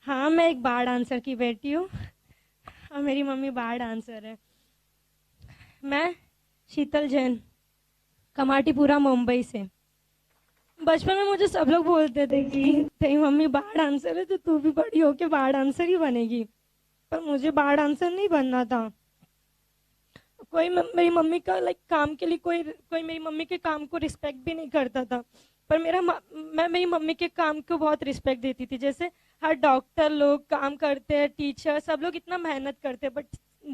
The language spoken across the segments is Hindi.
हाँ, मैं एक बार डांसर की बेटी हूँ और मेरी मम्मी बार डांसर है। मैं शीतल जैन, कमाटीपुरा, मुंबई से। बचपन में मुझे सब लोग बोलते थे कि तेरी मम्मी बार डांसर है तो तू भी बड़ी होके बार डांसर ही बनेगी। पर मुझे बार डांसर नहीं बनना था। मेरी मम्मी का काम के लिए कोई कोई मेरी मम्मी के काम को रिस्पेक्ट भी नहीं करता था। पर मैं मेरी मम्मी के काम को बहुत रिस्पेक्ट देती थी। जैसे हर डॉक्टर लोग काम करते हैं, टीचर सब लोग इतना मेहनत करते हैं, बट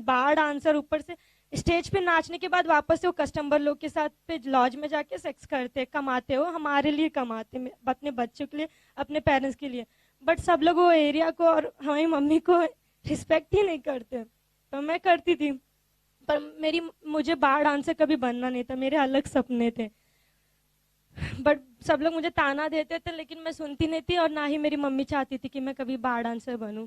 बार डांसर ऊपर से स्टेज पे नाचने के बाद वापस से वो कस्टमर लोग के साथ पे लॉज में जाके सेक्स करते, कमाते हो, हमारे लिए कमाते, अपने बच्चों के लिए, अपने पेरेंट्स के लिए। बट सब लोग वो एरिया को और हमारी मम्मी को रिस्पेक्ट ही नहीं करते। तो मैं करती थी। पर मेरी मुझे बार डांसर कभी बनना नहीं था, मेरे अलग सपने थे। बट सब लोग मुझे ताना देते थे, लेकिन मैं सुनती नहीं थी, और ना ही मेरी मम्मी चाहती थी कि मैं कभी बार डांसर बनूं।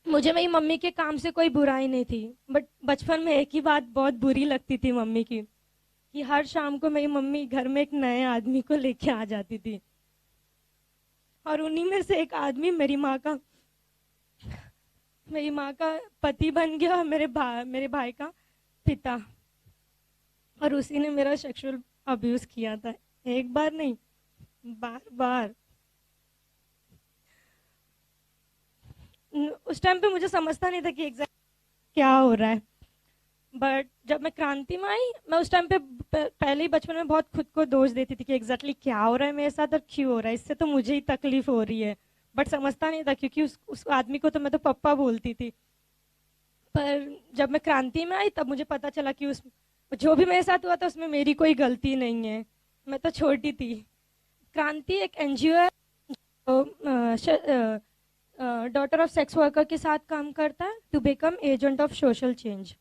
मुझे मेरी मम्मी के काम से कोई बुराई नहीं थी। बट बचपन में एक ही बात बहुत बुरी लगती थी मम्मी की, कि हर शाम को मेरी मम्मी घर में एक नए आदमी को लेके आ जाती थी, और उन्हीं में से एक आदमी मेरी माँ का पति बन गया, और मेरे भाई का पिता। और उसी ने मेरा सेक्सुअल अब्यूज किया था। एक बार नहीं, बार बार। उस टाइम पे मुझे समझता नहीं था कि एग्जैक्ट क्या हो रहा है। बट जब मैं क्रांति में आई, मैं उस टाइम पे पहले ही बचपन में बहुत खुद को दोष देती थी कि एग्जैक्टली क्या हो रहा है मेरे साथ और क्यों हो रहा है, इससे तो मुझे ही तकलीफ हो रही है। बट समझता नहीं था, क्योंकि उस आदमी को तो मैं तो पप्पा बोलती थी। पर जब मैं क्रांति में आई तब मुझे पता चला कि उस जो भी मेरे साथ हुआ था उसमें मेरी कोई गलती नहीं है। मैं तो छोटी थी। क्रांति एक एनजीओ है, डॉटर ऑफ सेक्स वर्कर के साथ काम करता है to become agent of social change.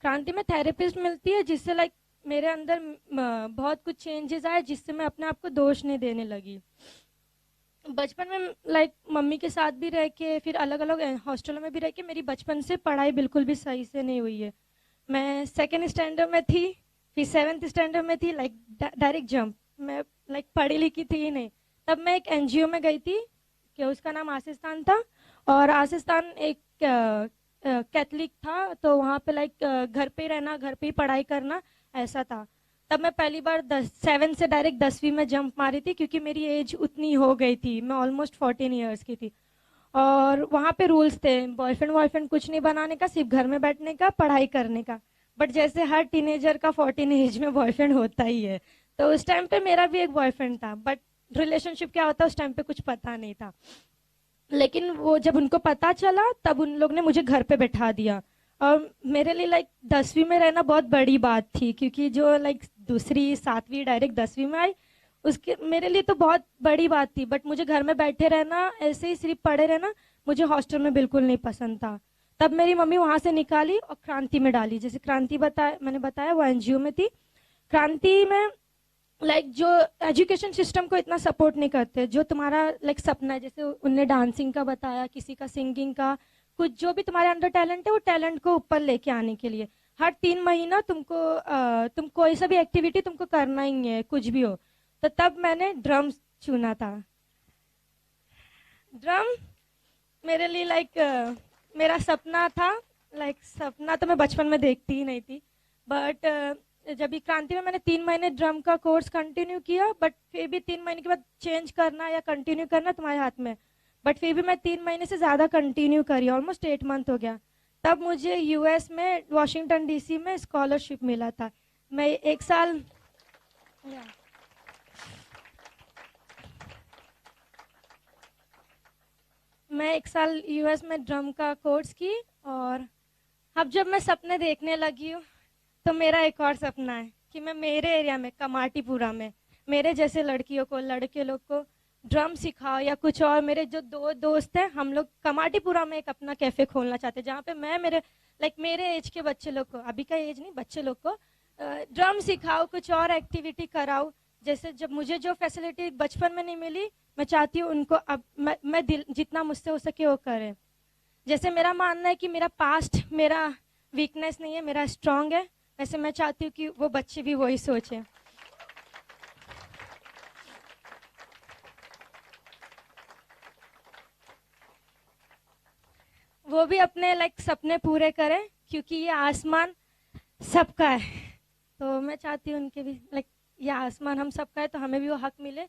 Kranti में थेरेपिस्ट मिलती है, जिससे मेरे अंदर बहुत कुछ चेंजेस आए, जिससे मैं अपने आप को दोष नहीं देने लगी। बचपन में मम्मी के साथ भी रह के, फिर अलग अलग हॉस्टलों में भी रह के, मेरी बचपन से पढ़ाई बिल्कुल भी सही से नहीं हुई है। मैं सेकेंड स्टैंडर्ड में थी, फिर सेवेंथ स्टैंडर्ड में थी, डायरेक्ट जंप। मैं पढ़ी लिखी थी ही नहीं। तब मैं एक एनजीओ में गई थी, कि उसका नाम आसिस्तान था। और आसिस्तान एक कैथलिक था, तो वहाँ पे घर पे ही रहना, घर पे ही पढ़ाई करना, ऐसा था। तब मैं पहली बार 7 से डायरेक्ट 10वीं में जंप मारी थी, क्योंकि मेरी एज उतनी हो गई थी, मैं ऑलमोस्ट 14 ईयर्स की थी। और वहाँ पे रूल्स थे, बॉयफ्रेंड वॉयफ्रेंड कुछ नहीं बनाने का, सिर्फ घर में बैठने का, पढ़ाई करने का। बट जैसे हर टीनेजर का 14 एज में बॉयफ्रेंड होता ही है, तो उस टाइम पे मेरा भी एक बॉयफ्रेंड था। बट रिलेशनशिप क्या होता है उस टाइम पे कुछ पता नहीं था। लेकिन वो जब उनको पता चला, तब उन लोग ने मुझे घर पे बैठा दिया। और मेरे लिए 10वीं में रहना बहुत बड़ी बात थी, क्योंकि जो दूसरी 7वीं डायरेक्ट 10वीं में आई, उसके मेरे लिए तो बहुत बड़ी बात थी। बट मुझे घर में बैठे रहना, ऐसे ही सिर्फ पढ़े रहना, मुझे हॉस्टल में बिल्कुल नहीं पसंद था। तब मेरी मम्मी वहां से निकाली और क्रांति में डाली। जैसे क्रांति मैंने बताया, वो एनजीओ में थी। क्रांति में जो एजुकेशन सिस्टम को इतना सपोर्ट नहीं करते, जो तुम्हारा सपना है, जैसे उनने डांसिंग का बताया, किसी का सिंगिंग का, कुछ जो भी तुम्हारे अंदर टैलेंट है, वो टैलेंट को ऊपर लेके आने के लिए हर 3 महीना तुम कोई सा भी एक्टिविटी तुमको करना ही है, कुछ भी हो। तो तब मैंने ड्रम चुना था। ड्रम मेरे लिए मेरा सपना था। सपना तो मैं बचपन में देखती ही नहीं थी। बट जब भी क्रांति में मैंने 3 महीने ड्रम का कोर्स कंटिन्यू किया, बट फिर भी 3 महीने के बाद चेंज करना या कंटिन्यू करना तुम्हारे हाथ में। बट फिर भी मैं 3 महीने से ज़्यादा कंटिन्यू करी, ऑलमोस्ट 8 मंथ हो गया। तब मुझे यूएस में वॉशिंगटन डीसी में स्कॉलरशिप मिला था। मैं एक साल मैं एक साल यूएस में ड्रम का कोर्स की। और अब जब मैं सपने देखने लगी हूँ, तो मेरा एक और सपना है कि मैं मेरे एरिया में, कमाटीपुरा में, मेरे जैसे लड़कियों को, लड़के लोग को ड्रम सिखाओ, या कुछ और। मेरे जो दो दोस्त हैं, हम लोग कमाटीपुरा में एक अपना कैफे खोलना चाहते हैं, जहाँ पे मैं मेरे एज के बच्चे लोग को, अभी का एज नहीं, बच्चे लोग को ड्रम सिखाओ, कुछ और एक्टिविटी कराओ। जैसे जब मुझे जो फैसिलिटी बचपन में नहीं मिली, मैं चाहती हूँ उनको अब मैं दिल जितना मुझसे हो सके वो करें। जैसे मेरा मानना है कि मेरा पास्ट मेरा वीकनेस नहीं है, मेरा स्ट्रांग है, वैसे मैं चाहती हूँ कि वो बच्चे भी वही सोचें। वो भी अपने लाइक सपने पूरे करें, क्योंकि ये आसमान सबका है। तो मैं चाहती हूँ उनके भी लाइक ये आसमान हम सबका है, तो हमें भी वो हक मिले